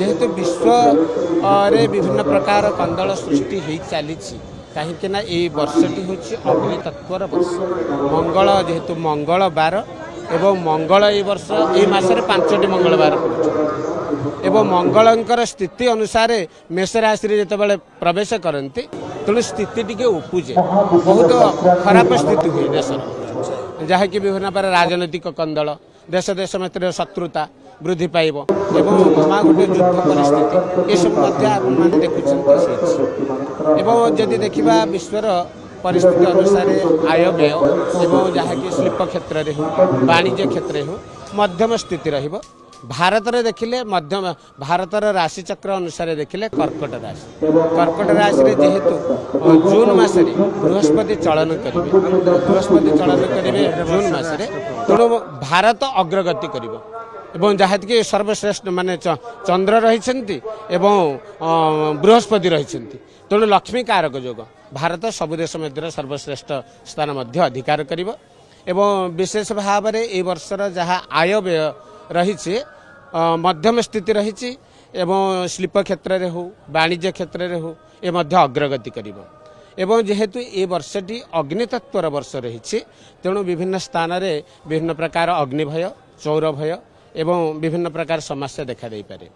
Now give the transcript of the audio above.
जेहेतु विश्व रे विभिन्न प्रकार कंदल सृष्टि हो चली कहीं वर्षटी हूँ अग्नि तत्वर वर्ष मंगल जेहेतु मंगलवार एवं मंगल ये वर्ष ये मसरे 5टी मंगलवार पड़े एवं मंगलंकर स्थिति अनुसार मेष राशि जितेबाला प्रवेश करती तेणु स्थिति टी उपजे बहुत खराब स्थिति हुए देश जहाँकि विभिन्न प्रकार राजनैतिक कंदल देश देश मध्य शत्रुता वृद्धि पाइब एवं महा गोटे युद्ध परिस्थिति ये सब मैंने देखुं एवं जदि देखा विश्वर परिस्थिति अनुसार आय व्यय एवं जहाँकि शिल्प क्षेत्र में हो वाणिज्य क्षेत्र हो मध्यम स्थिति रहिबो। भारत रे देखिले मध्यम भारतर राशि चक्र अनुसार देखिले कर्कट राशि रे जेहेतु जून मासरे बृहस्पति चलन करेंगे जून मासरे तेणु भारत अग्रगति करिबो एवं जहाँ कि सर्वश्रेष्ठ माने चंद्र रही बृहस्पति रही तेणु लक्ष्मी कारक जोग भारत सबु देश मध्य सर्वश्रेष्ठ स्थान मध्य अधिकार करिबो एवं विशेष भाव में ए वर्षर जहाँ आय व्यय रही मध्यम स्थिति रही एवं शिल्प क्षेत्र में हो वाणिज्य क्षेत्र में हो ये मध्य अग्रगति करिबो एवं जेहेतु ये वर्षटी अग्नितत्वर वर्ष रही तेणु विभिन्न स्थान में विभिन्न प्रकार अग्निभय चौर भय एवं विभिन्न प्रकार समस्या देखा दे पारे।